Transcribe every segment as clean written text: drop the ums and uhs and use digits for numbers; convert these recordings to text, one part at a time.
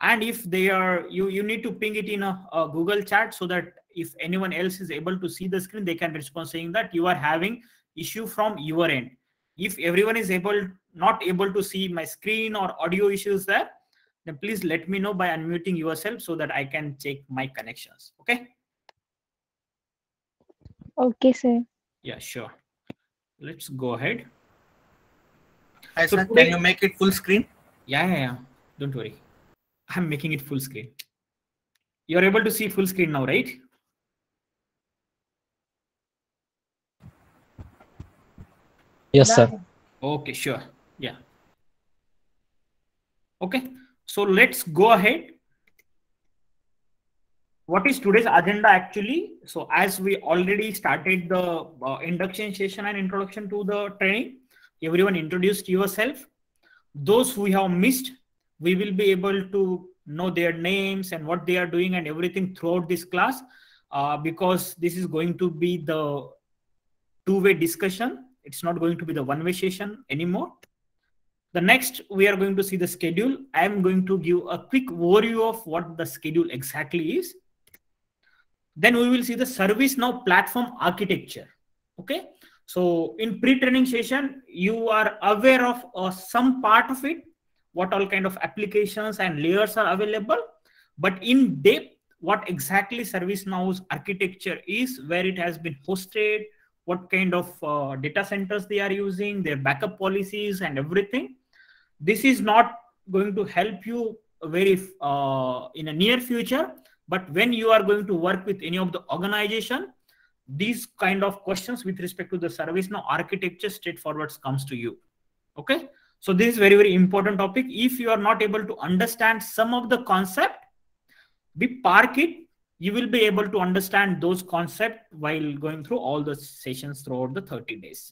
And if they are, you need to ping it in a Google chat so that if anyone else is able to see the screen, they can respond saying that you are having issue from your end. If everyone is not able to see my screen or audio issues there, then please let me know by unmuting yourself so that I can check my connections. Okay. Okay, sir. Yeah, sure. Let's go ahead. Hi, sir. Can you make it full screen? Yeah. Don't worry. I'm making it full screen. You're able to see full screen now, right? Yes, sir. Okay, sure. Yeah. Okay. So let's go ahead. What is today's agenda actually? So as we already started the induction session and introduction to the training, everyone introduced yourself. Those who have missed, we will be able to know their names and what they are doing and everything throughout this class, because this is going to be the two-way discussion. It's not going to be the one-way session anymore. The next, we are going to see the schedule. I am going to give a quick overview of what the schedule exactly is. Then we will see the ServiceNow platform architecture. Okay. So in pre-training session, you are aware of some part of it, what all kind of applications and layers are available, but in depth, what exactly ServiceNow's architecture is, where it has been hosted, what kind of data centers they are using, their backup policies and everything. This is not going to help you very in a near future, but when you are going to work with any of the organization, these kind of questions with respect to the ServiceNow architecture straightforward comes to you. Okay. So this is very, very important topic. If you are not able to understand some of the concept, we park it. You will be able to understand those concepts while going through all the sessions throughout the 30 days.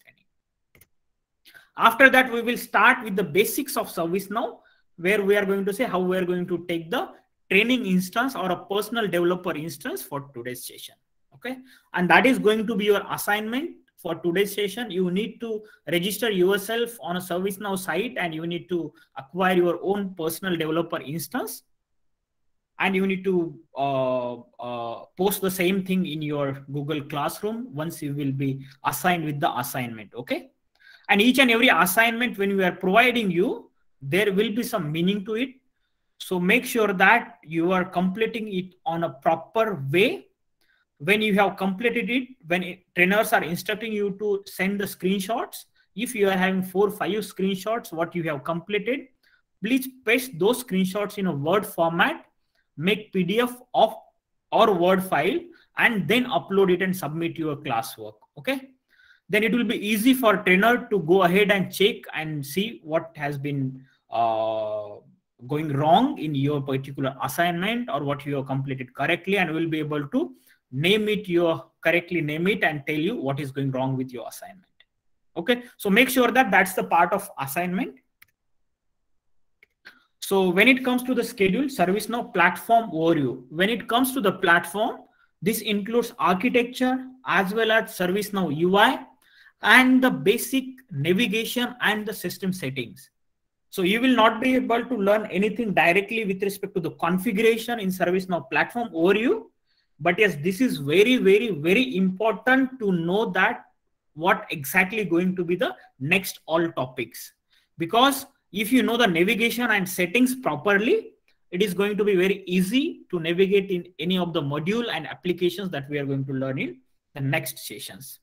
After that, we will start with the basics of ServiceNow, where we are going to say how we are going to take the training instance or a personal developer instance for today's session. Okay. And that is going to be your assignment for today's session. You need to register yourself on a ServiceNow site and you need to acquire your own personal developer instance. And you need to post the same thing in your Google Classroom once you will be assigned with the assignment. Okay. And each and every assignment, when we are providing you, there will be some meaning to it. So make sure that you are completing it on a proper way. When you have completed it, when trainers are instructing you to send the screenshots, if you are having 4 or 5 screenshots, what you have completed, please paste those screenshots in a Word format, make PDF of or Word file, and then upload it and submit your classwork. Okay. Then it will be easy for trainer to go ahead and check and see what has been going wrong in your particular assignment or what you have completed correctly, and will be able to correctly name it and tell you what is going wrong with your assignment. Okay. So make sure that that's the part of assignment. So when it comes to the schedule, ServiceNow platform overview. When it comes to the platform, this includes architecture as well as ServiceNow UI and the basic navigation and the system settings. So you will not be able to learn anything directly with respect to the configuration in ServiceNow platform overview. But yes, this is very, very, very important to know that what exactly going to be the next all topics. Because if you know the navigation and settings properly, it is going to be very easy to navigate in any of the module and applications that we are going to learn in the next sessions.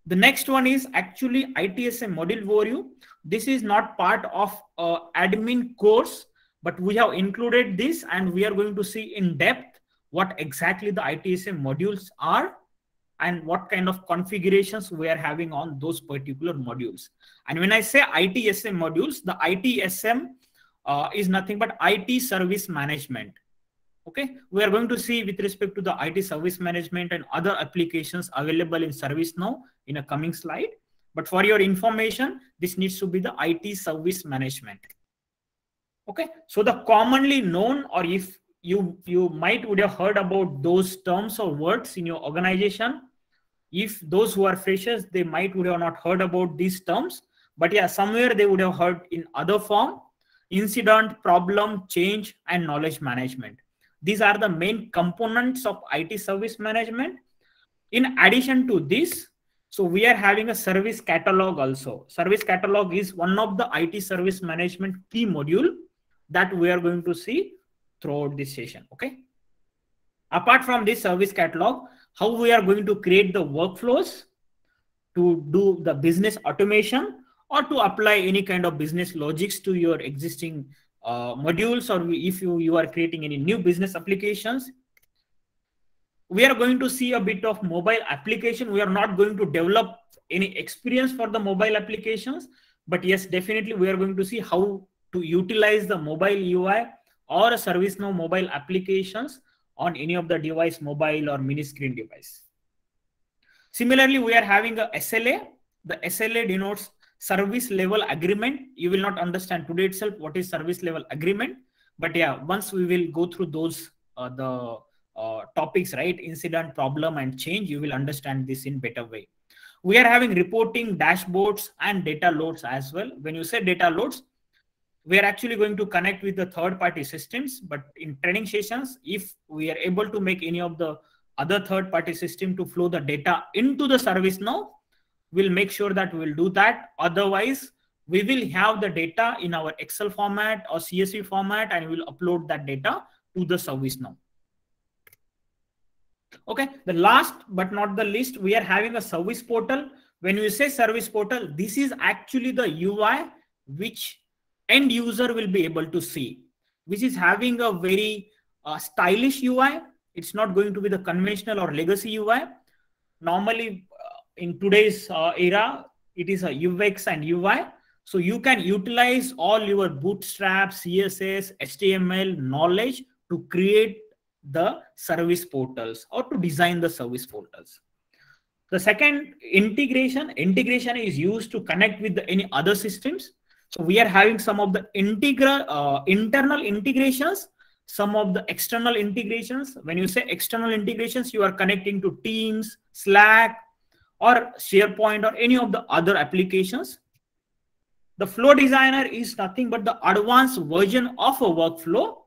The next one is actually ITSM module overview. This is not part of admin course, but we have included this and we are going to see in depth what exactly the ITSM modules are and what kind of configurations we are having on those particular modules. And when I say ITSM modules, the ITSM is nothing but IT service management. Okay, we are going to see with respect to the IT service management and other applications available in ServiceNow in a coming slide. But for your information, this needs to be the IT service management. Okay, so the commonly known, or if you would have heard about those terms or words in your organization. If those who are freshers, they would have not heard about these terms, but yeah, somewhere they would have heard in other form. incident, problem, change, and knowledge management. These are the main components of IT service management. In addition to this, so we are having a service catalog also. Service catalog is one of the IT service management key module that we are going to see throughout this session. Okay. Apart from this service catalog, how we are going to create the workflows to do the business automation or to apply any kind of business logics to your existing modules, or if you are creating any new business applications. We are going to see a bit of mobile application. We are not going to develop any experience for the mobile applications, but yes, definitely we are going to see how to utilize the mobile UI or a ServiceNow mobile applications on any of the device, mobile or mini screen device. Similarly, we are having a SLA. The SLA denotes service level agreement. You will not understand today itself what is service level agreement, but yeah, once we will go through those topics, right? Incident, problem, and change, you will understand this in better way. We are having reporting, dashboards, and data loads as well. When you say data loads, we are actually going to connect with the third-party systems, but in training sessions, if we are able to make any of the other third-party system to flow the data into the ServiceNow, we'll make sure that we'll do that. Otherwise, we will have the data in our Excel format or CSV format, and we'll upload that data to the ServiceNow. Okay, the last but not the least, we are having a service portal. When we say service portal, this is actually the UI which end user will be able to see, which is having a very stylish UI. It's not going to be the conventional or legacy UI. Normally, in today's era, it is a UX and UI. So you can utilize all your Bootstrap, CSS, HTML knowledge to create the service portals or to design the service portals. The second, integration is used to connect with any other systems. So we are having some of the internal integrations, some of the external integrations. When you say external integrations, you are connecting to Teams, Slack, or SharePoint, or any of the other applications. The flow designer is nothing but the advanced version of a workflow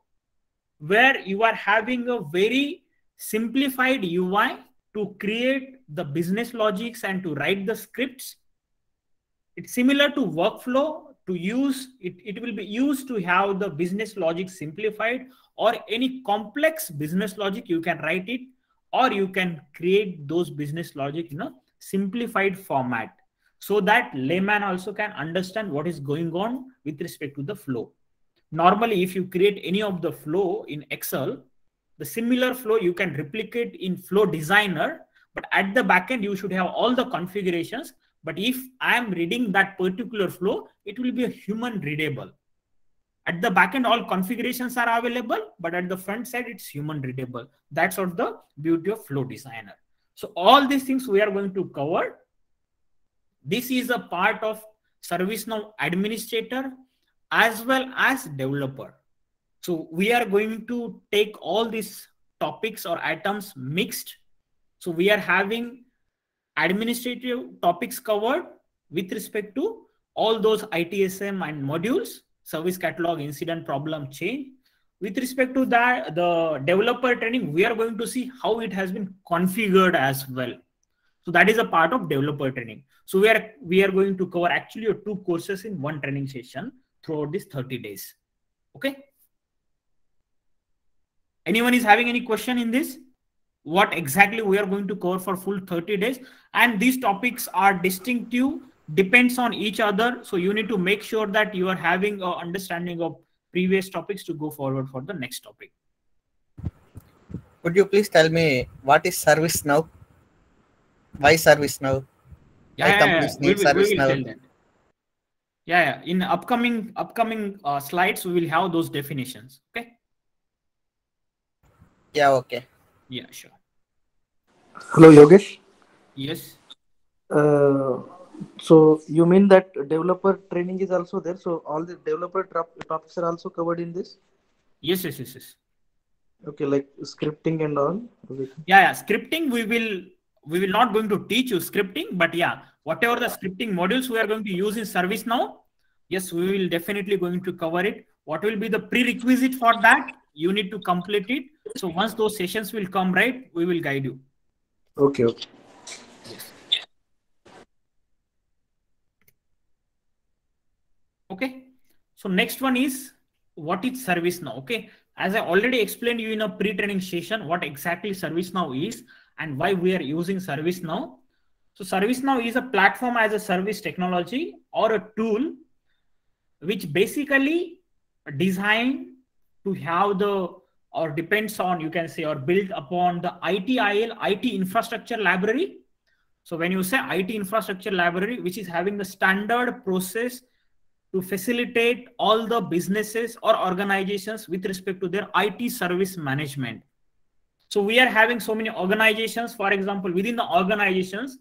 where you are having a very simplified UI to create the business logics and to write the scripts. It's similar to workflow. To use it, it will be used to have the business logic simplified, or any complex business logic, you can write it, or you can create those business logic in a simplified format so that layman also can understand what is going on with respect to the flow. Normally, if you create any of the flow in Excel, the similar flow you can replicate in Flow Designer, but at the backend, you should have all the configurations. But if I am reading that particular flow, it will be a human readable. At the backend, all configurations are available, but at the front side, it's human readable. That's what the beauty of Flow Designer. So all these things we are going to cover. This is a part of ServiceNow administrator as well as developer. So we are going to take all these topics or items mixed. So we are having administrative topics covered with respect to all those ITSM and modules, service catalog, incident, problem, change. With respect to that, the developer training, we are going to see how it has been configured as well. So that is a part of developer training. So we are going to cover actually 2 courses in one training session throughout these 30 days. Okay. Anyone is having any question in this? What exactly we are going to cover for full 30 days? And these topics are distinctive, depends on each other. So you need to make sure that you are having an understanding of previous topics to go forward for the next topic. Could you please tell me what is ServiceNow? Why ServiceNow? Yeah, in upcoming slides, we will have those definitions. Okay. Yeah, okay. Yeah, sure. Hello, Yogesh. Yes. So you mean that developer training is also there? So all the developer topics are also covered in this? Yes. Okay, like scripting and all. Yeah. Scripting, we will not going to teach you scripting, but yeah, whatever the scripting modules we are going to use in ServiceNow, yes, we will definitely going to cover it. What will be the prerequisite for that? You need to complete it. So once those sessions will come, right, we will guide you. Okay. Yes. Okay. So next one is, what is ServiceNow? Okay. As I already explained you in a pre-training session, what exactly ServiceNow is and why we are using ServiceNow. So ServiceNow is a platform as a service technology or a tool which basically designed to have the, or depends on, you can say, or built upon the ITIL, IT infrastructure library. So when you say IT infrastructure library, which is having the standard process to facilitate all the businesses or organizations with respect to their IT service management. So we are having so many organizations. For example, within the organizations,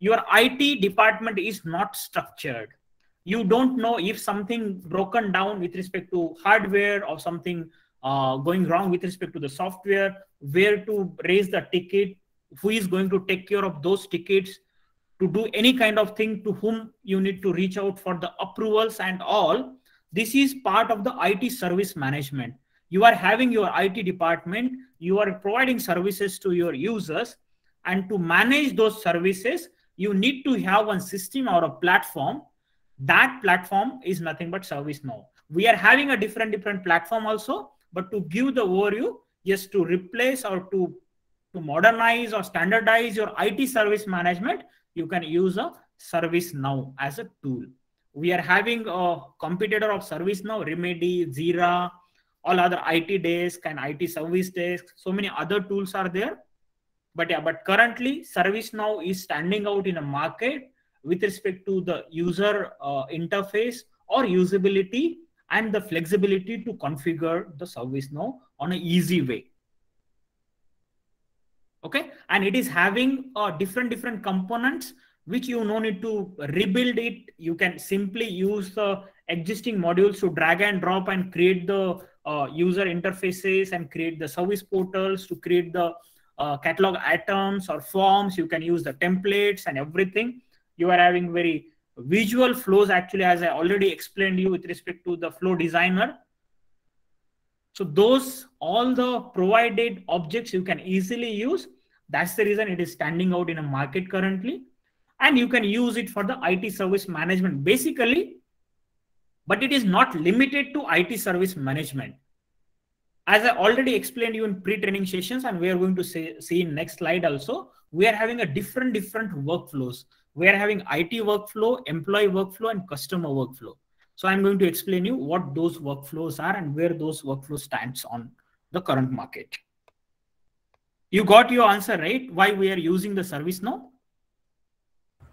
your IT department is not structured. You don't know if something broken down with respect to hardware or something going wrong with respect to the software, where to raise the ticket, who is going to take care of those tickets, to do any kind of thing, to whom you need to reach out for the approvals and all. This is part of the IT service management. You are having your IT department, you are providing services to your users, and to manage those services, you need to have one system or a platform. That platform is nothing but ServiceNow. We are having a different platform also, but to give the overview, just to replace or to modernize or standardize your IT service management, you can use a ServiceNow as a tool. We are having a competitor of ServiceNow, Remedy, Jira, all other IT Desk and IT Service Desk. So many other tools are there. But yeah, but currently ServiceNow is standing out in a market with respect to the user interface or usability and the flexibility to configure the ServiceNow on an easy way. Okay, and it is having different components which you no need to rebuild it. You can simply use the existing modules to drag and drop and create the user interfaces and create the service portals, to create the catalog items or forms. You can use the templates and everything. You are having very visual flows, actually, as I already explained you with respect to the flow designer. So those, all the provided objects you can easily use. That's the reason it is standing out in a market currently. And you can use it for the IT service management basically, but it is not limited to IT service management. As I already explained you in pre-training sessions, and we are going to see in next slide also, we are having a different workflows. We are having IT workflow, employee workflow, and customer workflow. So I'm going to explain you what those workflows are and where those workflows stands on the current market. You got your answer, right? Why we are using the ServiceNow?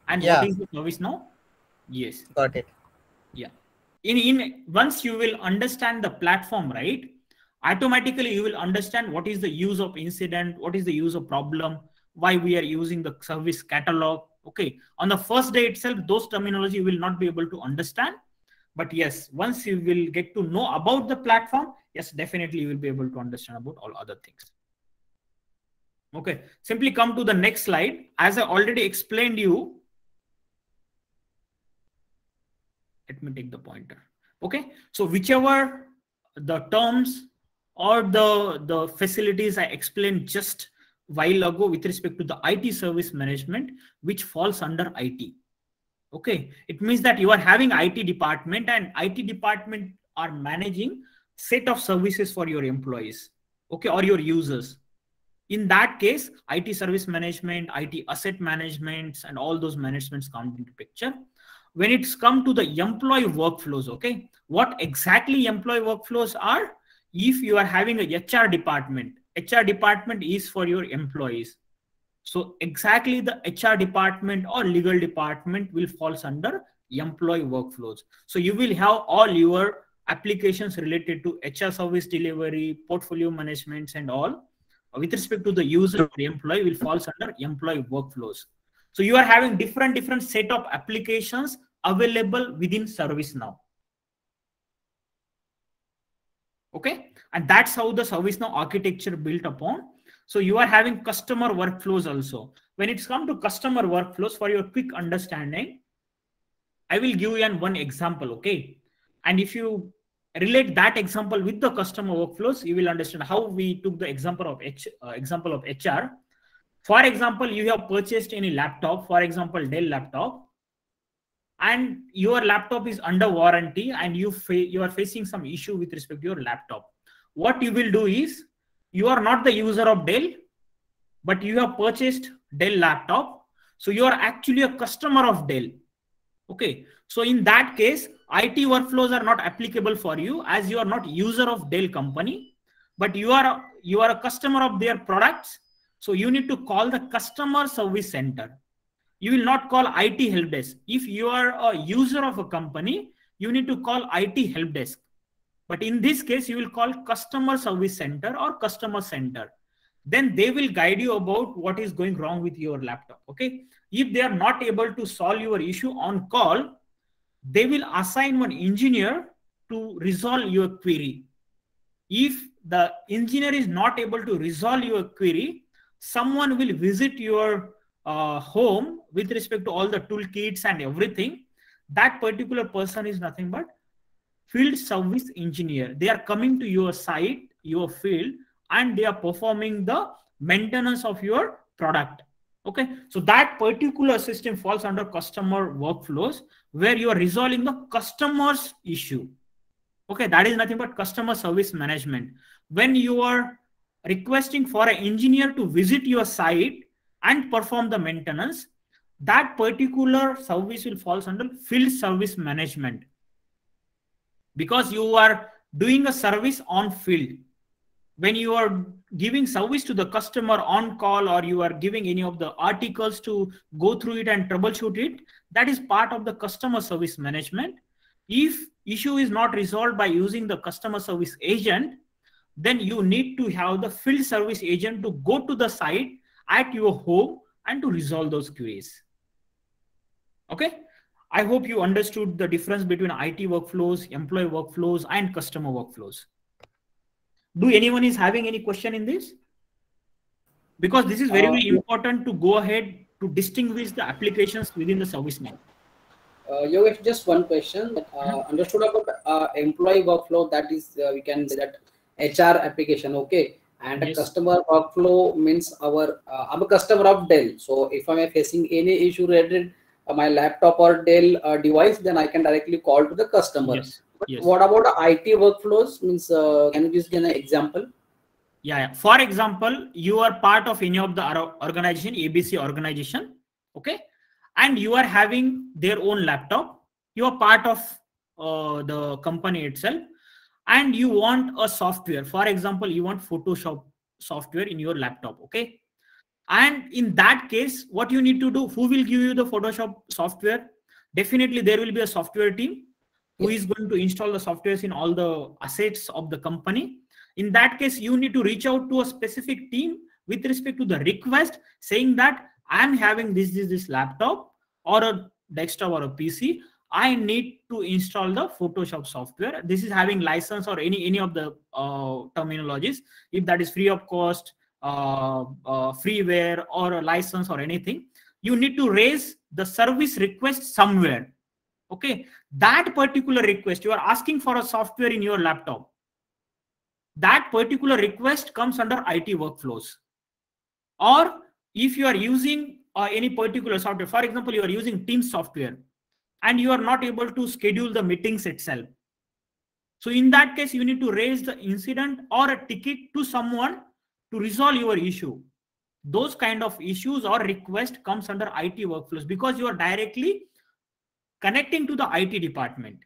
And what is the ServiceNow? Yes. Got it. Yeah. Once you will understand the platform, right? Automatically you will understand what is the use of incident, what is the use of problem, why we are using the service catalog. Okay. On the first day itself, those terminology you will not be able to understand. But yes, once you will get to know about the platform, yes, definitely you will be able to understand about all other things. Okay. Simply come to the next slide. As I already explained you, let me take the pointer. Okay. So whichever the terms or the facilities I explained just a while ago with respect to the IT service management, which falls under IT. Okay. It means that you are having IT department, and IT department are managing set of services for your employees. Okay. Or your users. In that case, IT service management, IT asset management, and all those managements come into picture. When it's come to the employee workflows, okay, what exactly employee workflows are? If you are having a HR department is for your employees. So exactly the HR department or legal department will falls under employee workflows. So you will have all your applications related to HR service delivery, portfolio management, and all. With respect to the user or employee will falls under employee workflows. So you are having different set of applications available within ServiceNow. Okay, and that's how the ServiceNow architecture built upon. So you are having customer workflows also. When it's come to customer workflows, for your quick understanding, I will give you one example. Okay, and if you relate that example with the customer workflows, you will understand how we took the example of HR. For example, you have purchased any laptop, for example, Dell laptop, and your laptop is under warranty and you are facing some issue with respect to your laptop. What you will do is, you are not the user of Dell, but you have purchased Dell laptop. So you are actually a customer of Dell. Okay. So in that case, IT workflows are not applicable for you, as you are not user of Dell company, but you are a customer of their products. So you need to call the customer service center. You will not call IT help desk. If you are a user of a company, you need to call IT help desk. But in this case, you will call customer service center or customer center. Then they will guide you about what is going wrong with your laptop. Okay. If they are not able to solve your issue on call, they will assign one engineer to resolve your query. If the engineer is not able to resolve your query, someone will visit your home with respect to all the toolkits and everything. That particular person is nothing but field service engineer. They are coming to your site, your field, and they are performing the maintenance of your product. Okay, so that particular system falls under customer workflows, where you are resolving the customer's issue. Okay, that is nothing but customer service management. When you are requesting for an engineer to visit your site and perform the maintenance, that particular service will fall under field service management, because you are doing a service on field. When you are giving service to the customer on call, or you are giving any of the articles to go through it and troubleshoot it, that is part of the customer service management. If issue is not resolved by using the customer service agent, then you need to have the field service agent to go to the site at your home and to resolve those queries. Okay. I hope you understood the difference between IT workflows, employee workflows, and customer workflows. Do anyone is having any question in this? Because this is very, very important to go ahead to distinguish the applications within the ServiceNow. Yogesh, just one question. Understood about employee workflow, that is, we can say that HR application, okay? And yes. A customer workflow means I'm a customer of Dell. So if I'm facing any issue related my laptop or Dell device, then I can directly call to the customer. Yes. But yes. What about IT workflows? Means can you just give an example? Yeah. For example, you are part of any of the organization, ABC organization, okay? And you are having their own laptop. You are part of the company itself, and you want a software. For example, you want Photoshop software in your laptop, okay? And in that case, what you need to do, who will give you the Photoshop software? Definitely there will be a software team who is going to install the softwares in all the assets of the company. In that case, you need to reach out to a specific team with respect to the request, saying that I'm having this laptop or a desktop or a PC. I need to install the Photoshop software. This is having license or any of the terminologies. If that is free of cost, freeware, or a license or anything, you need to raise the service request somewhere. Okay, that particular request, you are asking for a software in your laptop. That particular request comes under IT workflows. Or if you are using any particular software, for example, you are using Teams software and you are not able to schedule the meetings itself. So in that case, you need to raise the incident or a ticket to someone to resolve your issue. Those kind of issues or request comes under IT workflows, because you are directly connecting to the IT department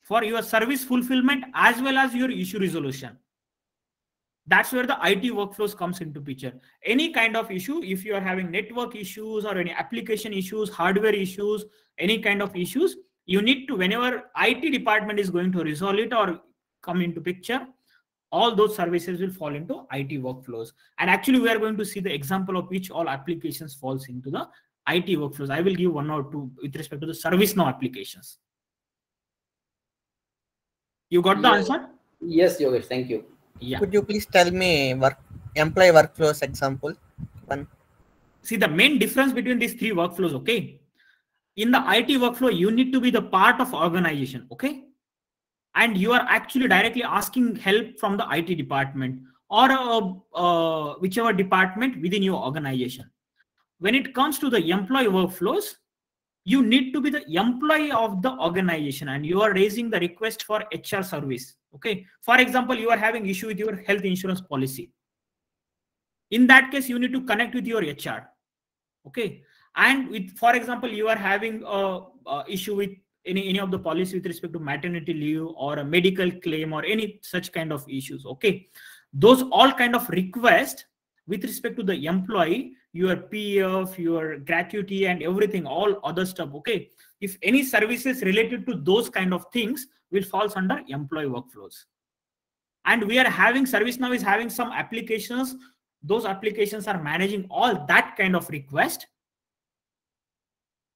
for your service fulfillment as well as your issue resolution. That's where the IT workflows comes into picture. Any kind of issue, if you are having network issues or any application issues, hardware issues, any kind of issues, you need to, whenever IT department is going to resolve it or come into picture, all those services will fall into IT workflows. And actually, we are going to see the example of which all applications falls into the IT workflows. I will give one or two with respect to the ServiceNow applications. You got the answer? Yes, Yogesh. Thank you. Yeah. Could you please tell me employee workflows example? One. See the main difference between these three workflows. Okay. In the IT workflow, you need to be the part of organization. Okay. and you are actually directly asking help from the IT department or whichever department within your organization. When it comes to the employee workflows, you need to be the employee of the organization and you are raising the request for HR service. Okay. For example, you are having issue with your health insurance policy. In that case, you need to connect with your HR. Okay. And with, for example, you are having a issue with any of the policy with respect to maternity leave or a medical claim or any such kind of issues. Okay. Those all kind of requests with respect to the employee, your PF, your gratuity and everything, all other stuff. Okay. If any services related to those kind of things will falls under employee workflows. And we are having ServiceNow is having some applications. Those applications are managing all that kind of request.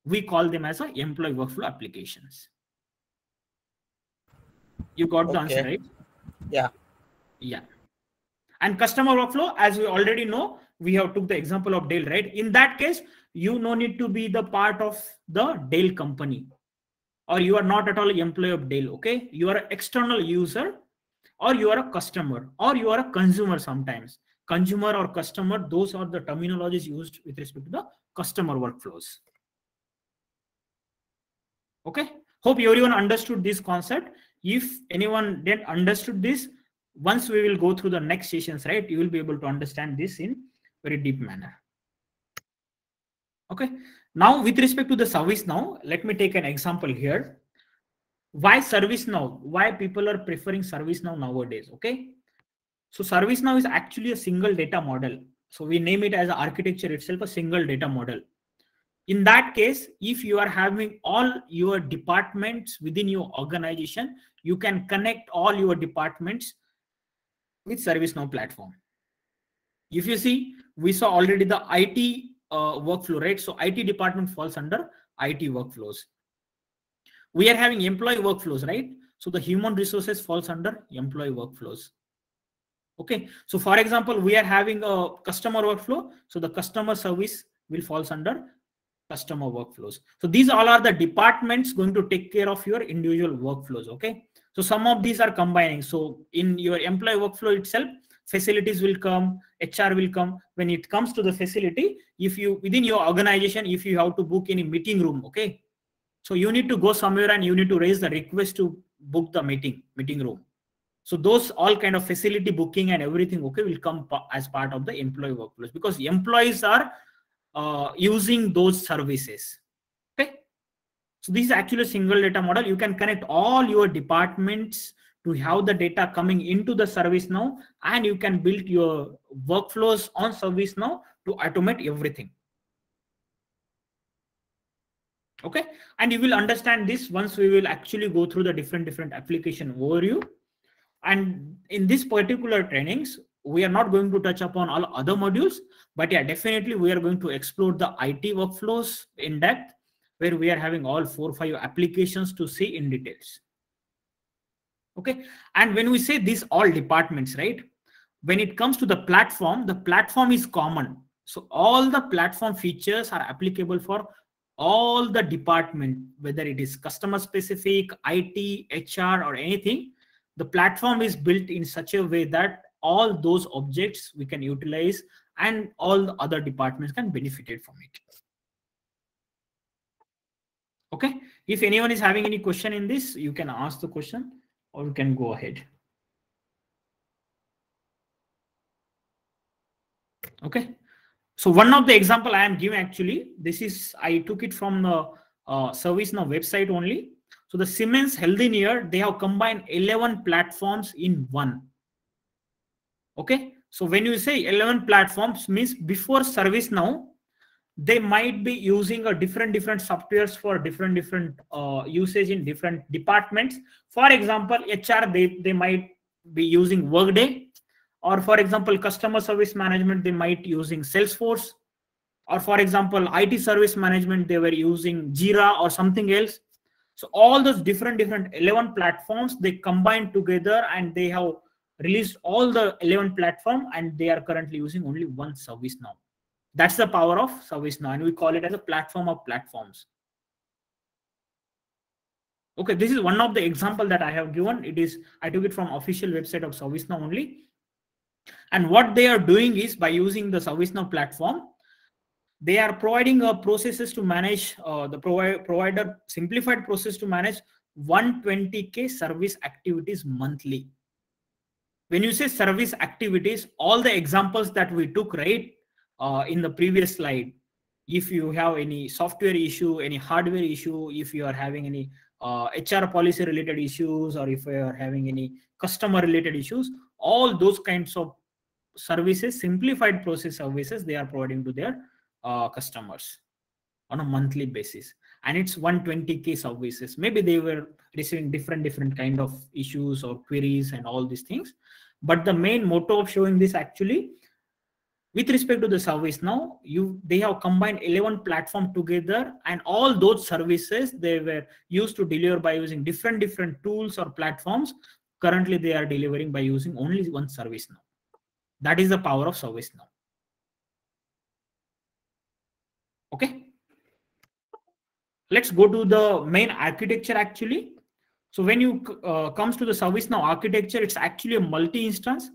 We call them as a employee workflow applications. You got the answer, right? Yeah. Yeah. And customer workflow, as we already know, we have took the example of Dell, right? In that case, you no need to be the part of the Dell company, or you are not at all an employee of Dell. Okay. You are an external user, or you are a customer, or you are a consumer sometimes. Consumer or customer, those are the terminologies used with respect to the customer workflows. Okay. Hope everyone understood this concept. If anyone didn't understood this, once we will go through the next sessions, right, you will be able to understand this in very deep manner. Okay. Now, with respect to the ServiceNow, let me take an example here. Why ServiceNow? Why people are preferring ServiceNow nowadays? Okay. So ServiceNow is actually a single data model. So we name it as an architecture itself, a single data model. In that case, if you are having all your departments within your organization, you can connect all your departments with ServiceNow platform. If you see, we saw already the IT workflow, right? So IT department falls under IT workflows. We are having employee workflows, right? So the human resources falls under employee workflows. Okay. So for example, we are having a customer workflow. So the customer service will falls under customer workflows. So these all are the departments going to take care of your individual workflows. Okay. So some of these are combining. So in your employee workflow itself, facilities will come, HR will come. When it comes to the facility, if you within your organization, if you have to book any meeting room, okay, so you need to go somewhere and you need to raise the request to book the meeting room. So those all kind of facility booking and everything, okay, will come as part of the employee workflows because employees are using those services. Okay. So this is actually a single data model. You can connect all your departments to have the data coming into the ServiceNow, and you can build your workflows on ServiceNow to automate everything. Okay. And you will understand this once we will actually go through the different application overview. And in this particular trainings, we are not going to touch upon all other modules, but yeah, definitely we are going to explore the IT workflows in depth, where we are having all 4 or 5 applications to see in details. Okay. And when we say these all departments, right, when it comes to the platform is common. So all the platform features are applicable for all the department, whether it is customer specific, IT, HR, or anything. The platform is built in such a way that all those objects we can utilize and all the other departments can benefit from it. Okay. If anyone is having any question in this, you can ask the question or you can go ahead. Okay. So one of the example I am giving, actually, this is, I took it from the ServiceNow website only. So the Siemens Healthineers, they have combined 11 platforms in one. Okay. So when you say 11 platforms, means before ServiceNow, they might be using a different softwares for different usage in different departments. For example, HR, they might be using Workday, or for example, customer service management, they might using Salesforce, or for example, IT service management, they were using Jira or something else. So all those different 11 platforms, they combined together and they have released all the 11 platform, and they are currently using only one ServiceNow. That's the power of ServiceNow, and we call it as a platform of platforms. Okay, this is one of the example that I have given. I took it from official website of ServiceNow only. And what they are doing is, by using the ServiceNow platform, they are providing processes to manage the provider simplified process to manage 120K service activities monthly. When you say service activities, all the examples that we took right in the previous slide, if you have any software issue, any hardware issue, if you are having any HR policy related issues, or if you are having any customer related issues, all those kinds of services, simplified process services, they are providing to their customers on a monthly basis. And it's 120K services. Maybe they were receiving different kind of issues or queries and all these things. But the main motto of showing this, actually, with respect to the ServiceNow, they have combined 11 platforms together, and all those services they were used to deliver by using different tools or platforms. Currently, they are delivering by using only one ServiceNow. That is the power of ServiceNow. Okay. Let's go to the main architecture actually. So when you comes to the ServiceNow architecture, it's actually a multi-instance.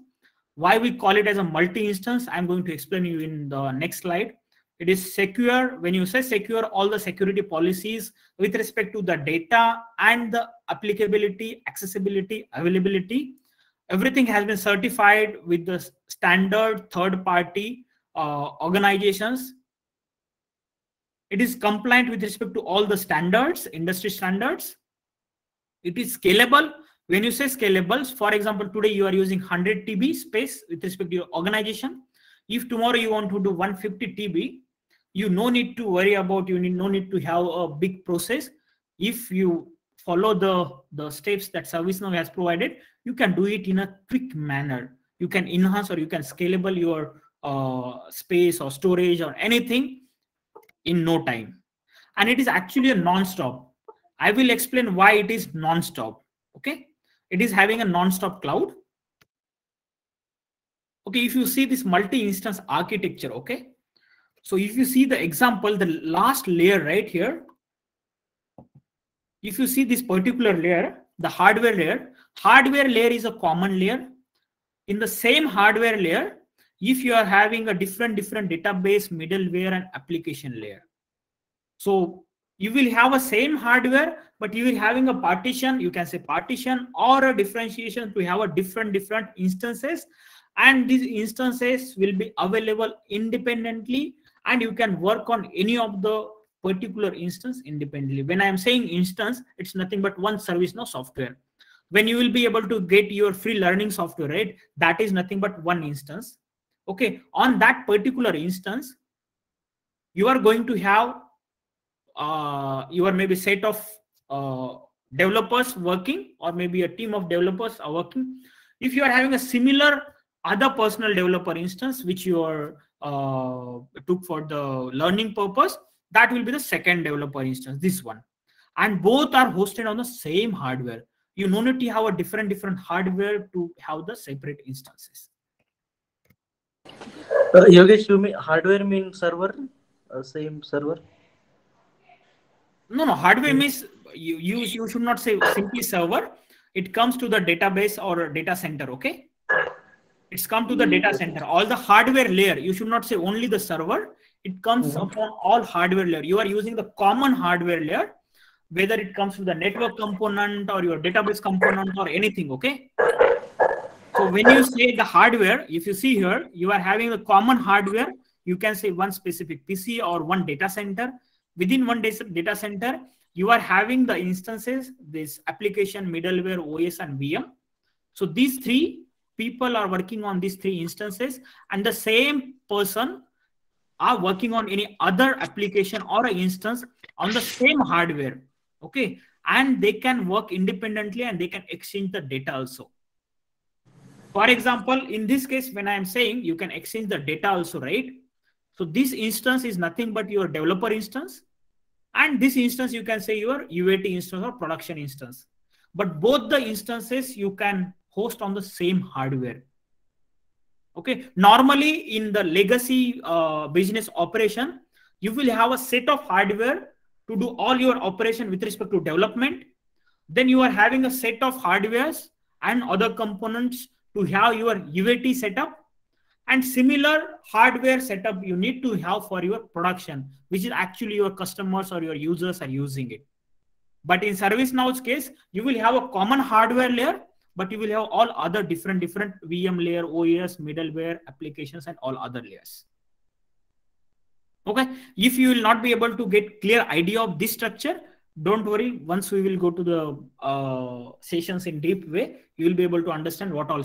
Why we call it as a multi-instance, I'm going to explain you in the next slide. It is secure. When you say secure, all the security policies with respect to the data and the applicability, accessibility, availability, everything has been certified with the standard third-party organizations. It is compliant with respect to all the standards, industry standards. It is scalable. When you say scalable, for example, today you are using 100 TB space with respect to your organization. If tomorrow you want to do 150 TB, you no need to worry about, no need to have a big process. If you follow the steps that ServiceNow has provided, you can do it in a quick manner. You can enhance or you can scalable your space or storage or anything in no time. And it is actually a non-stop. I will explain why it is non-stop. Okay. It is having a non-stop cloud. Okay. If you see this multi-instance architecture, okay. So if you see the example, the last layer right here, if you see this particular layer, the hardware layer is a common layer. In the same hardware layer, if you are having a different database, middleware, and application layer. So you will have a same hardware, but you will having a partition, you can say partition or a differentiation to have a different instances. And these instances will be available independently, and you can work on any of the particular instance independently. When I am saying instance, it's nothing but one ServiceNow software. When you will be able to get your free learning software, right? That is nothing but one instance. Okay. On that particular instance, you are going to have your maybe set of developers working, or maybe a team of developers are working. If you are having a similar other personal developer instance, which you are took for the learning purpose, that will be the second developer instance, this one. And both are hosted on the same hardware. You no need to have a different hardware to have the separate instances. Yogesh, you mean hardware means server? Same server? No, hardware means you should not say simply server. It comes to the database or data center, okay? It's come to the data center. All the hardware layer, you should not say only the server. It comes upon all hardware layer. You are using the common hardware layer, whether it comes to the network component or your database component or anything, okay? So when you say the hardware, if you see here, you are having the common hardware. You can say one specific PC or one data center. Within one data center, you are having the instances, this application, middleware, OS, and VM. So these three people are working on these three instances, and the same person are working on any other application or an instance on the same hardware. Okay. And they can work independently and they can exchange the data also. For example, in this case, when I am saying you can exchange the data also, right? So this instance is nothing but your developer instance. And this instance, you can say your UAT instance or production instance. But both the instances you can host on the same hardware. Okay. Normally in the legacy business operation, you will have a set of hardware to do all your operation with respect to development. Then you are having a set of hardwares and other components to have your UAT setup, and similar hardware setup you need to have for your production, which is actually your customers or your users are using it. But in ServiceNow's case, you will have a common hardware layer, but you will have all other different VM layer, OS, middleware, applications, and all other layers. Okay. If you will not be able to get clear idea of this structure, don't worry. Once we will go to the sessions in deep way, you will be able to understand what all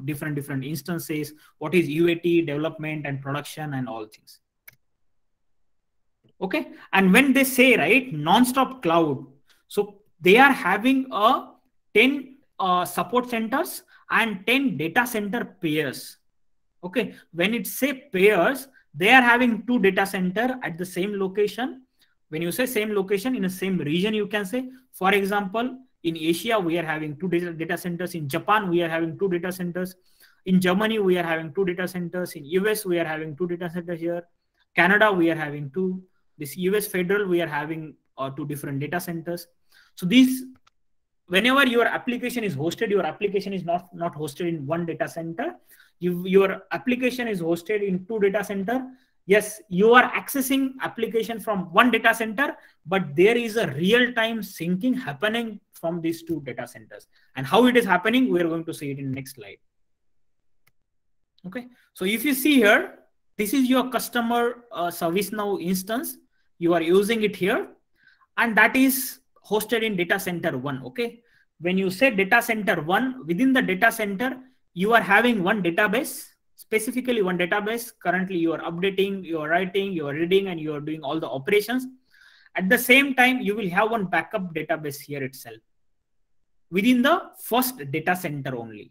different instances, what is UAT, development and production and all things. Okay. And when they say, right, non-stop cloud, so they are having 10 support centers and 10 data center pairs. Okay. When it say pairs, they are having 2 data center at the same location. When you say same location in the same region, you can say, for example, in Asia, we are having 2 data centers. In Japan, we are having 2 data centers. In Germany, we are having 2 data centers. In US, we are having 2 data centers here. Canada, we are having 2. This US federal, we are having 2 different data centers. So these, whenever your application is hosted, your application is not hosted in 1 data center. Your application is hosted in 2 data center. Yes, you are accessing application from 1 data center, but there is a real-time syncing happening from these 2 data centers. And how it is happening, we are going to see it in the next slide. Okay, so if you see here, this is your customer ServiceNow instance. You are using it here, and that is hosted in data center 1. Okay, when you say data center 1, within the data center, you are having 1 database. Specifically 1 database. Currently you are updating, you are writing, you are reading, and you are doing all the operations. At the same time, you will have 1 backup database here itself within the first data center only.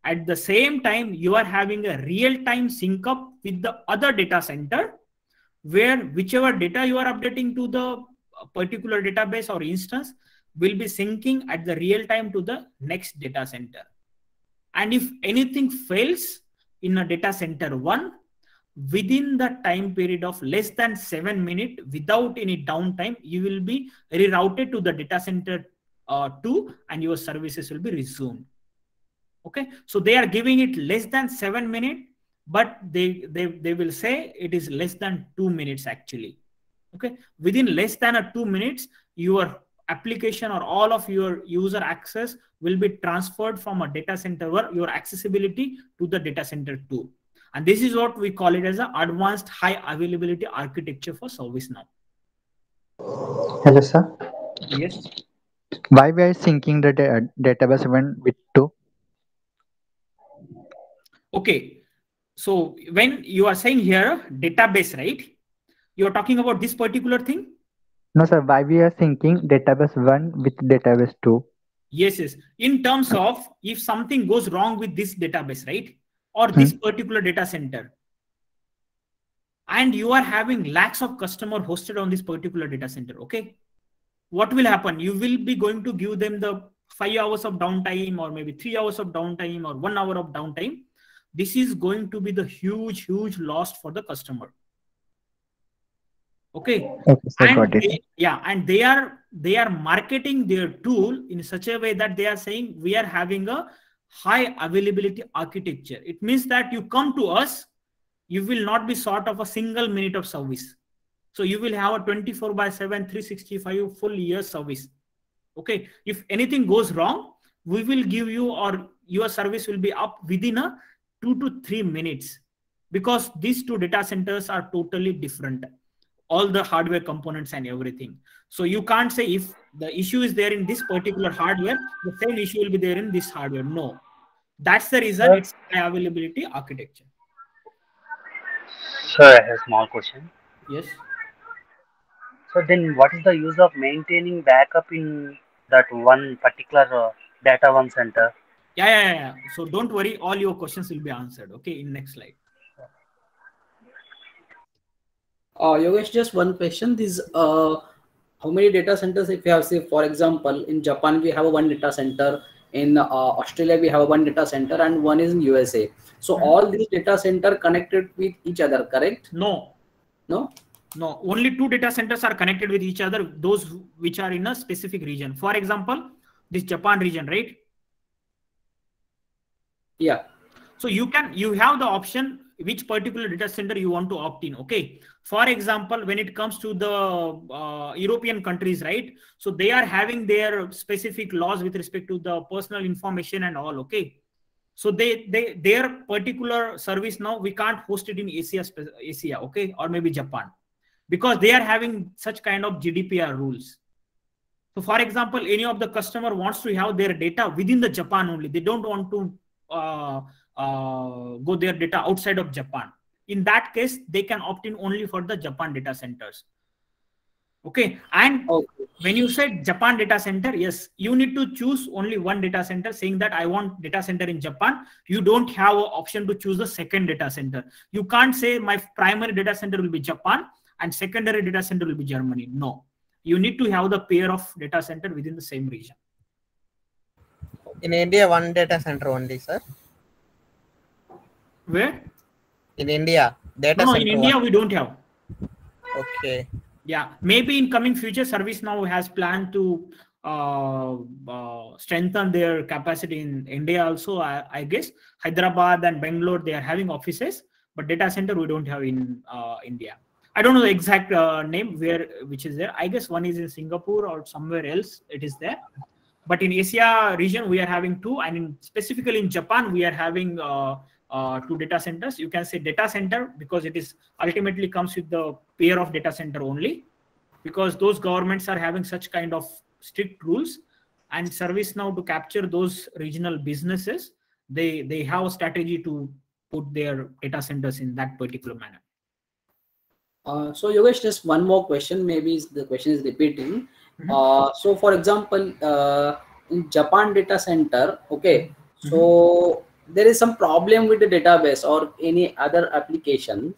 At the same time, you are having a real-time sync up with the other data center, where whichever data you are updating to the particular database or instance will be syncing at the real time to the next data center. And if anything fails in a data center 1, within the time period of less than 7 minutes, without any downtime, you will be rerouted to the data center 2, and your services will be resumed. Okay, so they are giving it less than 7 minutes, but they will say it is less than 2 minutes actually. Okay, within less than 2 minutes, your application or all of your user access will be transferred from a data center where your accessibility to the data center 2. And this is what we call it as an advanced high availability architecture for ServiceNow. Hello, sir. Yes. Why we are syncing the database 1 with 2? Okay. So when you are saying here database, right? You are talking about this particular thing? No, sir. Why we are syncing database 1 with database 2? Yes, yes. In terms of if something goes wrong with this database, right? Or this particular data center, and you are having lakhs of customers hosted on this particular data center, okay? What will happen? You will be going to give them the 5 hours of downtime, or maybe 3 hours of downtime, or 1 hour of downtime. This is going to be the huge loss for the customer. Okay. Okay, sir, And got it. and they are marketing their tool in such a way that they are saying we are having a high availability architecture. It means that you come to us, you will not be short of a single minute of service. So you will have a 24/7, 365 full year service. Okay. If anything goes wrong, we will give you, or your service will be up within a 2 to 3 minutes, because these 2 data centers are totally different. All the hardware components and everything. So you can't say if the issue is there in this particular hardware, the same issue will be there in this hardware. No, that's the reason it's high availability architecture. Sir, I have a small question. Yes. So then what is the use of maintaining backup in that one particular data one center? Yeah. So don't worry, all your questions will be answered. Okay, in next slide. Yogesh, just one question. This how many data centers if you have, say, for example, in Japan we have 1 data center, in Australia we have 1 data center, and 1 is in USA. So all these data center connected with each other, correct? No. No, only 2 data centers are connected with each other, those which are in a specific region. For example, this Japan region, right? Yeah. So you have the option which particular data center you want to opt in. Okay. For example, when it comes to the European countries, right? So they are having their specific laws with respect to the personal information and all. Okay. So their particular service now we can't host it in Asia, okay, or maybe Japan, because they are having such kind of GDPR rules. So for example, any of the customer wants to have their data within the Japan only. They don't want to go their data outside of Japan. In that case, they can opt in only for the Japan data centers. Okay. And when you said Japan data center, yes, you need to choose only one data center, saying that I want data center in Japan. You don't have an option to choose the second data center. You can't say my primary data center will be Japan and secondary data center will be Germany. No, you need to have the pair of data center within the same region. In India, one data center only, sir. Where? In India, data No, center. in India we don't have. Okay. Yeah, maybe in coming future, ServiceNow has planned to strengthen their capacity in India also. I guess Hyderabad and Bangalore, they are having offices, but data center we don't have in India. I don't know the exact name which is there. I guess one is in Singapore or somewhere else it is there. But in Asia region, we are having 2, and specifically in Japan, we are having 2 data centers. You can say data center because it is ultimately comes with the pair of data center only, because those governments are having such kind of strict rules, and ServiceNow to capture those regional businesses, they have a strategy to put their data centers in that particular manner. So Yogesh, just one more question. Maybe the question is repeating. So for example, in Japan data center, okay, so there is some problem with the database or any other application,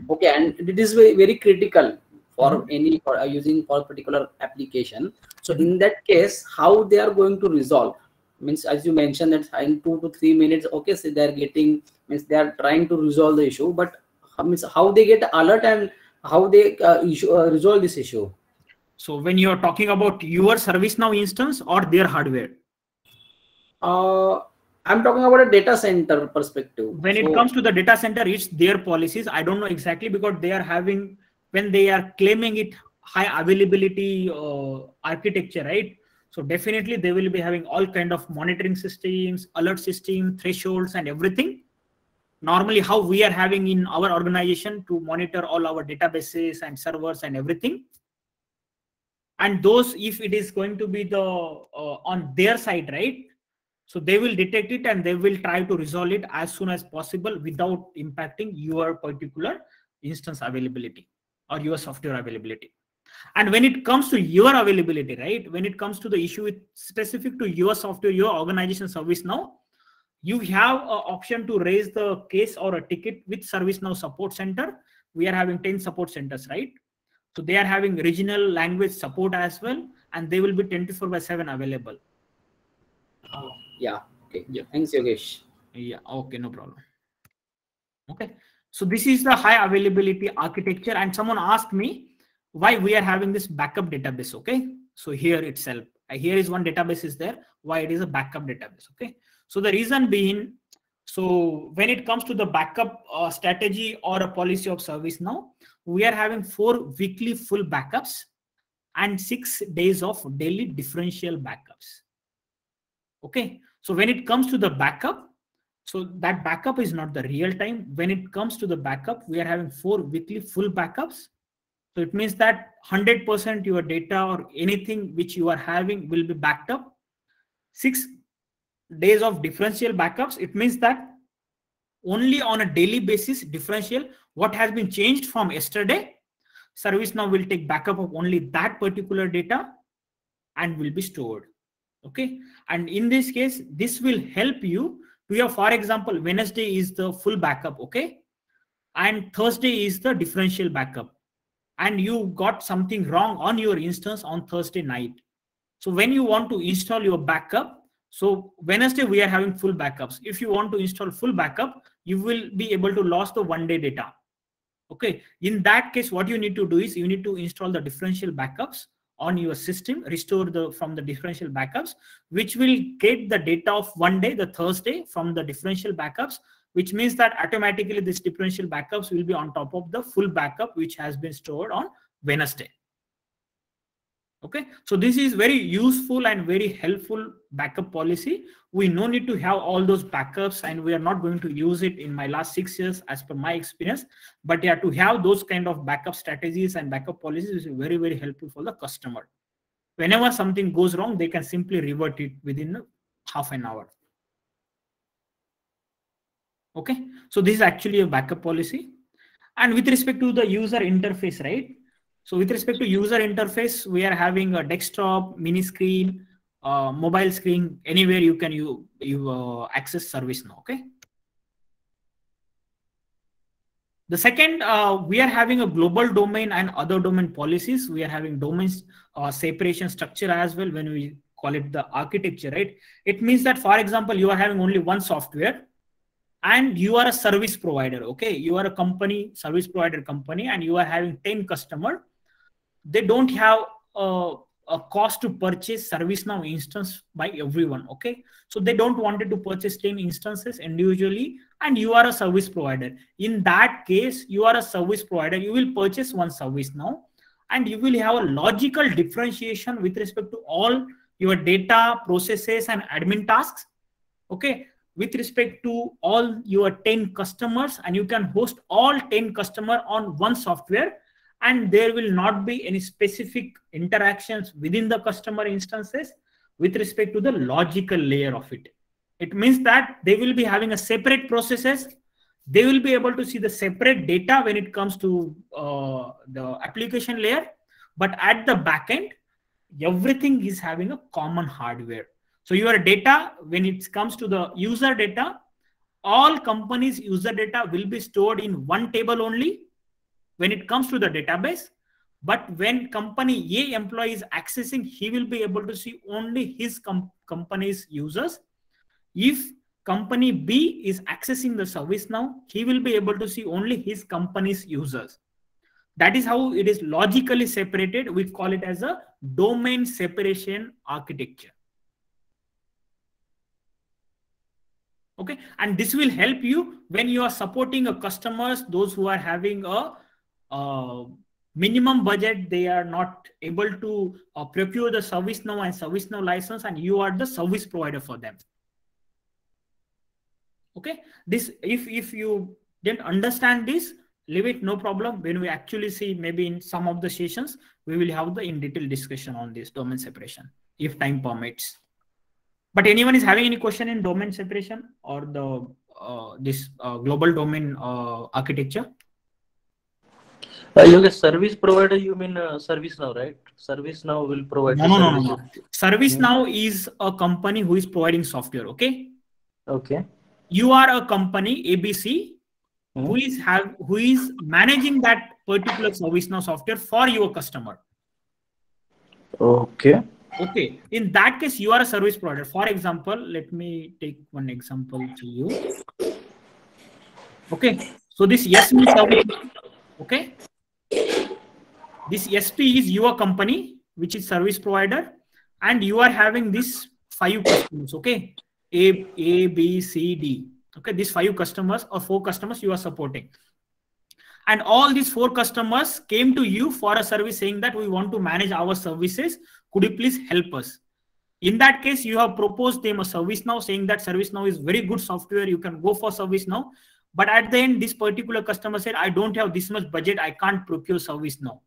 okay, and it is very, very critical for using for particular application. So in that case, how they are going to resolve? Means, as you mentioned that in 2 to 3 minutes, okay, so they are getting, means they are trying to resolve the issue, but means how they get alert and how they resolve this issue. So when you are talking about your ServiceNow instance or their hardware? I'm talking about a data center perspective. When it comes to the data center, it's their policies. I don't know exactly, because they are having, when they are claiming it high availability architecture, right? So definitely they will be having all kind of monitoring systems, alert system, thresholds and everything. Normally how we are having in our organization to monitor all our databases and servers and everything. And those, if it is going to be the on their side, right? So they will detect it and they will try to resolve it as soon as possible without impacting your particular instance availability or your software availability. And when it comes to your availability, right? When it comes to the issue with specific to your software, your organization ServiceNow, you have an option to raise the case or a ticket with ServiceNow Support Center. We are having 10 support centers, right? So they are having regional language support as well, and they will be 24/7 available. Yeah. Okay. Yeah. Thanks, Yogesh. Yeah. Okay. No problem. Okay. So this is the high availability architecture, and someone asked me why we are having this backup database. Okay. So here itself, here is one database is there. Why it is a backup database? Okay. So the reason being, so when it comes to the backup strategy or a policy of ServiceNow, we are having 4 weekly full backups and 6 days of daily differential backups. Okay. So when it comes to the backup, so that backup is not the real time. When it comes to the backup, we are having 4 weekly full backups. So it means that 100% your data or anything which you are having will be backed up. 6 days of differential backups. It means that only on a daily basis, differential, what has been changed from yesterday, ServiceNow will take backup of only that particular data and will be stored. Okay. And in this case, this will help you to have, for example, Wednesday is the full backup. Okay. And Thursday is the differential backup. And you got something wrong on your instance on Thursday night. So when you want to install your backup, so Wednesday we are having full backups. If you want to install full backup, you will be able to lose the 1 day data. Okay, in that case, what you need to do is you need to install the differential backups on your system, restore from the differential backups, which will get the data of one day, the Thursday, from the differential backups, which means that automatically this differential backups will be on top of the full backup which has been stored on Wednesday. Okay, so this is very useful and very helpful backup policy. We no need to have all those backups, and we are not going to use it in my last 6 years as per my experience. But yeah, to have those kind of backup strategies and backup policies is very, very helpful for the customer. Whenever something goes wrong, they can simply revert it within half an hour. Okay, so this is actually a backup policy. And with respect to the user interface, right? So with respect to user interface, we are having a desktop, mini screen, mobile screen, anywhere you can access ServiceNow. Okay. The second, we are having a global domain and other domain policies. We are having domains separation structure as well when we call it the architecture, right? It means that, for example, you are having only one software and you are a service provider. Okay, you are a company, service provider company, and you are having 10 customers. They don't have a cost to purchase ServiceNow instance by everyone. Okay, so they don't want to purchase 10 instances individually, and you are a service provider. In that case, you are a service provider, you will purchase one ServiceNow, and you will have a logical differentiation with respect to all your data, processes, and admin tasks. Okay, with respect to all your 10 customers, and you can host all 10 customers on one software, and there will not be any specific interactions within the customer instances with respect to the logical layer of it. It means that they will be having a separate processes. They will be able to see the separate data when it comes to the application layer, but at the backend, everything is having a common hardware. So your data, when it comes to the user data, all companies' user data will be stored in one table only when it comes to the database. But when company A employee is accessing, he will be able to see only his company's users. If company B is accessing the ServiceNow, he will be able to see only his company's users. That is how it is logically separated. We call it as a domain separation architecture. Okay, and this will help you when you are supporting a customers, those who are having a minimum budget, they are not able to procure the ServiceNow and ServiceNow license, and you are the service provider for them. Okay, this, if you didn't understand this, leave it, no problem. When we actually see, maybe in some of the sessions, we will have the in detail discussion on this domain separation if time permits. But anyone is having any question in domain separation or the this global domain architecture? You get service provider, you mean ServiceNow, right? ServiceNow will provide. No. ServiceNow is a company who is providing software. Okay. Okay. You are a company ABC who is managing that particular ServiceNow software for your customer. Okay. Okay. In that case, you are a service provider. For example, let me take one example to you. Okay. So this SP service. Okay. This SP is your company, which is service provider, and you are having these 5 customers. Okay. A, B, C, D. Okay. These 5 customers or 4 customers you are supporting. And all these 4 customers came to you for a service saying that we want to manage our services. Could you please help us? In that case, you have proposed them a ServiceNow, saying that ServiceNow is very good software. You can go for ServiceNow. But at the end, this particular customer said, I don't have this much budget. I can't procure ServiceNow.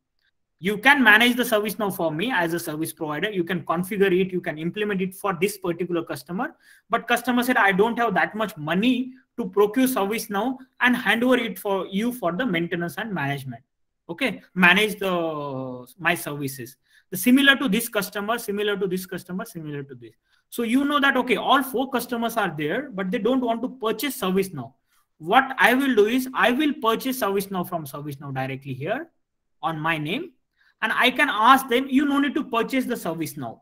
You can manage the ServiceNow for me as a service provider. You can configure it. You can implement it for this particular customer. But customer said, I don't have that much money to procure ServiceNow and hand over it for you for the maintenance and management. Okay, manage my services. Similar to this customer, similar to this customer, similar to this. So you know that, okay, all 4 customers are there, but they don't want to purchase ServiceNow. What I will do is I will purchase ServiceNow from ServiceNow directly here on my name. And I can ask them, you no need to purchase the ServiceNow.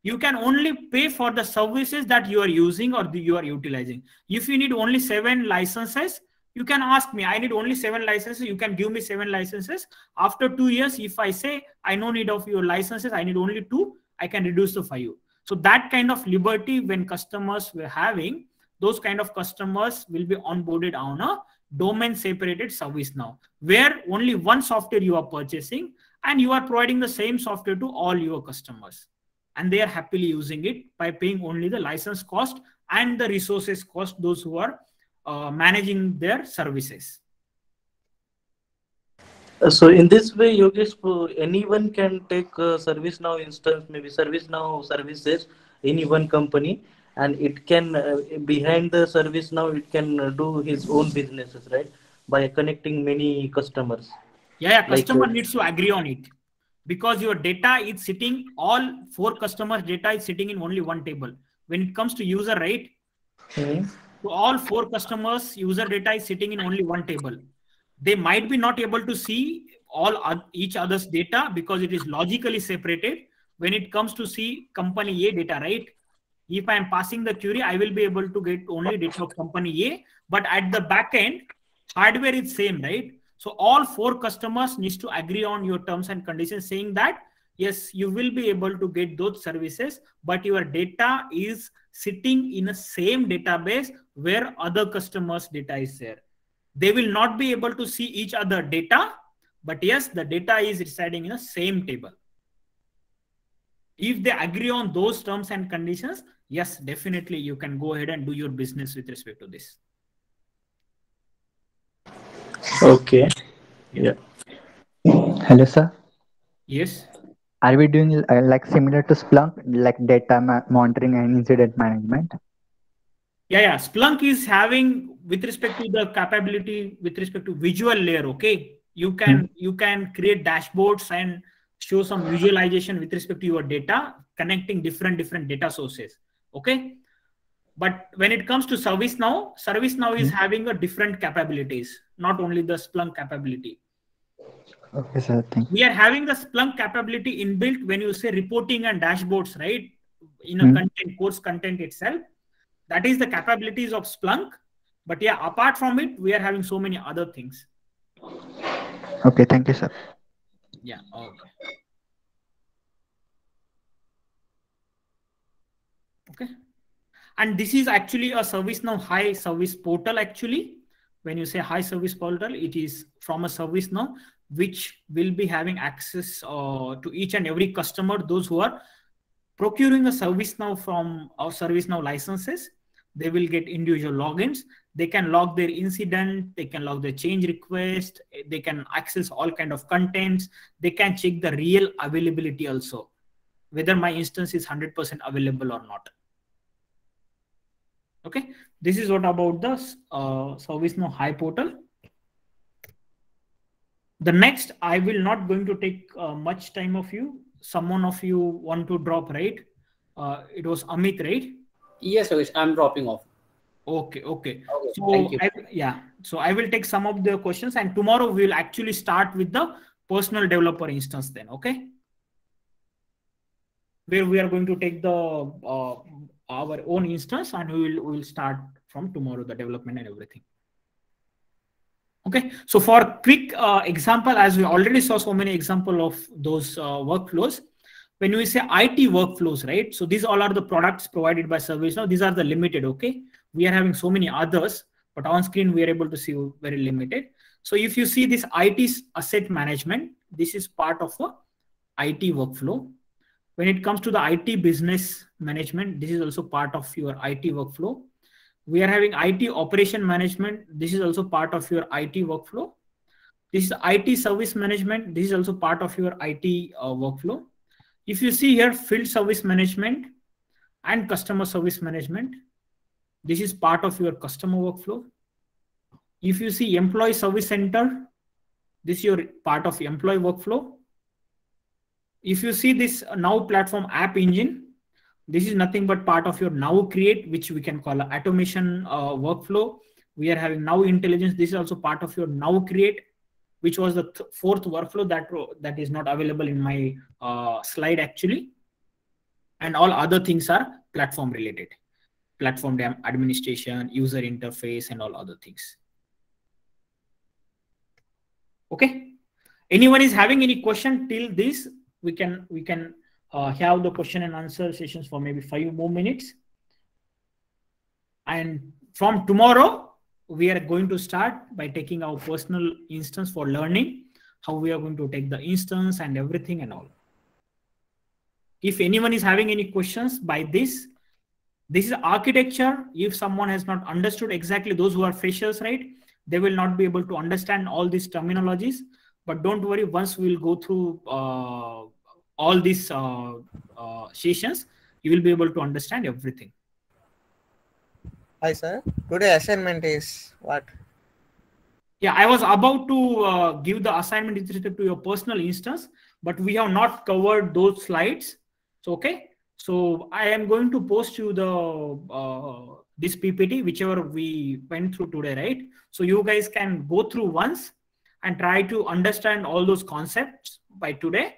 You can only pay for the services that you are using or you are utilizing. If you need only 7 licenses, You can ask me, I need only 7 licenses. You can give me 7 licenses. After 2 years, if I say I no need of your licenses, I need only 2, I can reduce to 5. So that kind of liberty when customers were having, those kind of customers will be onboarded on a domain separated service now, where only one software you are purchasing and you are providing the same software to all your customers. And they are happily using it by paying only the license cost and the resources cost, those who are managing their services. So in this way, Yogesh, anyone can take ServiceNow instance, maybe ServiceNow services in one company, and it can behind the ServiceNow, it can do his own businesses, right? By connecting many customers. Yeah, customer needs to agree on it, because your data is sitting, all 4 customers' data is sitting in only one table. When it comes to user, right? So all 4 customers' user data is sitting in only one table. They might be not able to see each other's data because it is logically separated. When it comes to see company A data, right? If I am passing the query, I will be able to get only data of company A, but at the back end, hardware is same, right? So all 4 customers needs to agree on your terms and conditions saying that, yes, you will be able to get those services, but your data is sitting in a same database where other customers' data is there. They will not be able to see each other data, but yes, the data is residing in the same table. If they agree on those terms and conditions, yes, definitely you can go ahead and do your business with respect to this. Okay. Yeah. Hello, sir. Yes. Are we doing like similar to Splunk, like data monitoring and incident management? Yeah. Splunk is having, with respect to the capability, with respect to visual layer, okay? You can create dashboards and show some visualization with respect to your data, connecting different data sources, okay? But when it comes to ServiceNow is having a different capabilities, not only the Splunk capability. Okay, sir. Thank you. We are having the Splunk capability inbuilt when you say reporting and dashboards, right? In a course content itself. That is the capabilities of Splunk. But yeah, apart from it, we are having so many other things. Okay, thank you, sir. Yeah, okay. Okay. And this is actually a ServiceNow high service portal actually. When you say high service portal, it is from a ServiceNow, which will be having access to each and every customer, those who are procuring a ServiceNow from our ServiceNow licenses. They will get individual logins. They can log their incident. They can log their change request. They can access all kind of contents. They can check the real availability also, whether my instance is 100% available or not. Okay, this is what about the ServiceNow High portal. The next, I will not going to take much time of you. Someone of you want to drop, right? It was Amit, right? Yes, Yogesh, I'm dropping off. Okay. So thank you. So I will take some of the questions, and tomorrow we will actually start with the personal developer instance then, okay? Where we are going to take the our own instance, and we will start from tomorrow the development and everything. Okay, so for quick example, as we already saw so many example of those workflows, when we say IT workflows, right? So these all are the products provided by ServiceNow. These are the limited, okay? We are having so many others, but on screen we are able to see very limited. So if you see this IT asset management, this is part of a IT workflow. When it comes to the IT business management, this is also part of your IT workflow. We are having IT operation management. This is also part of your IT workflow. This is IT service management. This is also part of your IT workflow. If you see here, field service management and customer service management, this is part of your customer workflow. If you see employee service center, this is your part of employee workflow. If you see this Now Platform App Engine, this is nothing but part of your Now Create, which we can call an automation workflow. We are having Now Intelligence. This is also part of your Now Create, which was the fourth workflow that is not available in my slide actually. And all other things are platform related. Platform administration, user interface, and all other things. Okay. Anyone is having any question till this? We can have the question and answer sessions for maybe 5 more minutes. And from tomorrow, we are going to start by taking our personal instance for learning how we are going to take the instance and everything and all. If anyone is having any questions by this is architecture. If someone has not understood exactly, those who are freshers, right, they will not be able to understand all these terminologies. But don't worry, once we'll go through all these sessions, you will be able to understand everything. Hi, sir. Today assignment is what? Yeah, I was about to give the assignment with respect to your personal instance, but we have not covered those slides. So, okay. So I am going to post you the this PPT, whichever we went through today, right? So you guys can go through once and try to understand all those concepts by today.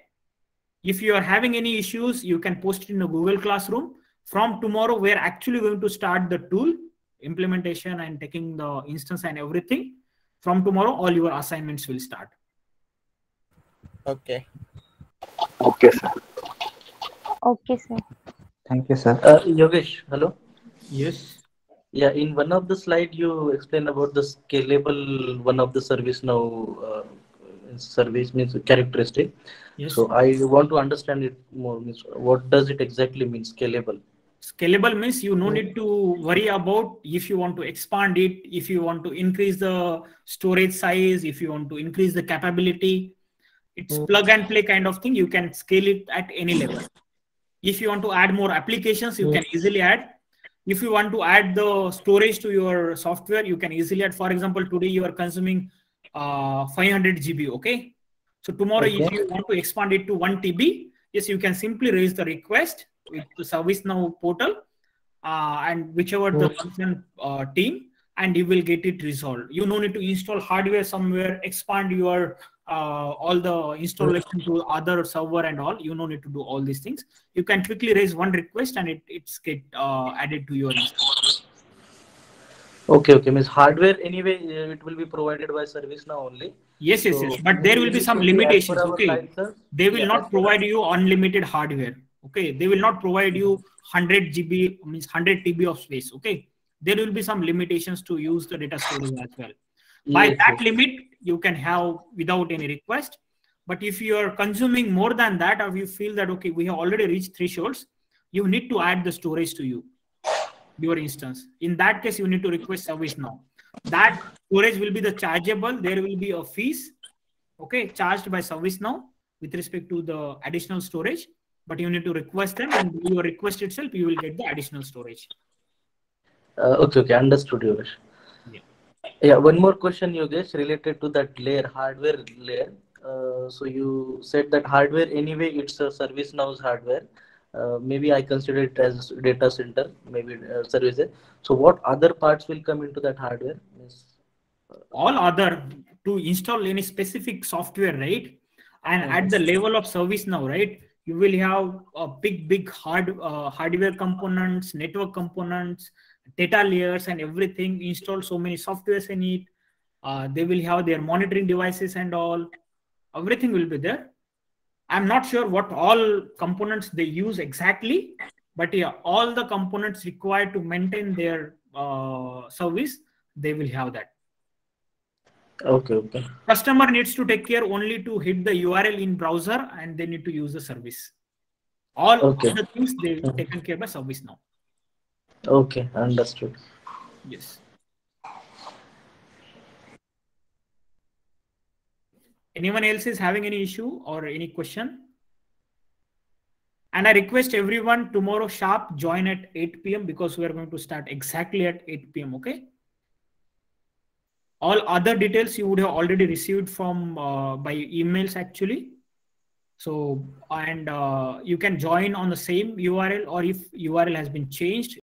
If you are having any issues, you can post it in the Google Classroom. From tomorrow, we're actually going to start the tool implementation and taking the instance and everything. From tomorrow, all your assignments will start. Okay. Okay, sir. Okay, sir. Thank you, sir. Yogesh, hello. Yes. Yeah, in one of the slide you explained about the scalable one of the ServiceNow service means characteristic. Yes. So I want to understand it more. Means what does it exactly mean, scalable? Scalable means you no need to worry about if you want to expand it, if you want to increase the storage size, if you want to increase the capability. It's plug and play kind of thing. You can scale it at any level. If you want to add more applications, you can easily add. If you want to add the storage to your software, you can easily add. For example, today you are consuming 500 GB, okay? So tomorrow, if you want to expand it to 1 TB, yes, you can simply raise the request with the ServiceNow portal and whichever the concerned team, and you will get it resolved. You no need to install hardware somewhere, expand your all the installation to other server and all. You no need to do all these things. You can quickly raise one request and it's get added to your instance. Okay, means hardware anyway it will be provided by ServiceNow only. Yes. But there will be some limitations. Okay, they will not provide you unlimited hardware. Okay, they will not provide you 100 GB means 100 TB of space. Okay, there will be some limitations to use the data storage as well. By that limit, you can have without any request. But if you are consuming more than that, or you feel that, okay, we have already reached thresholds, you need to add the storage to your instance. In that case, you need to request ServiceNow. That storage will be the chargeable. There will be a fees, okay, charged by ServiceNow with respect to the additional storage. But you need to request them, and your request itself, you will get the additional storage. Okay, understood, Yogesh. Yeah, one more question, Yogesh, related to that layer, hardware layer. So you said that hardware anyway, it's a ServiceNow's hardware. Maybe I consider it as data center, maybe services. So what other parts will come into that hardware? All other to install any specific software, right? And at the level of ServiceNow, right? You will have a big hardware components, network components, data layers, and everything. Install so many softwares in it. They will have their monitoring devices and all. Everything will be there. I'm not sure what all components they use exactly, but yeah, all the components required to maintain their service, they will have that. Okay. Customer needs to take care only to hit the URL in browser, and they need to use the service. All other things they taken care by ServiceNow. Okay, understood. Yes. Anyone else is having any issue or any question? And I request everyone tomorrow sharp join at 8 p.m. because we are going to start exactly at 8 p.m. Okay. All other details you would have already received from by emails actually. So, and you can join on the same URL, or if URL has been changed,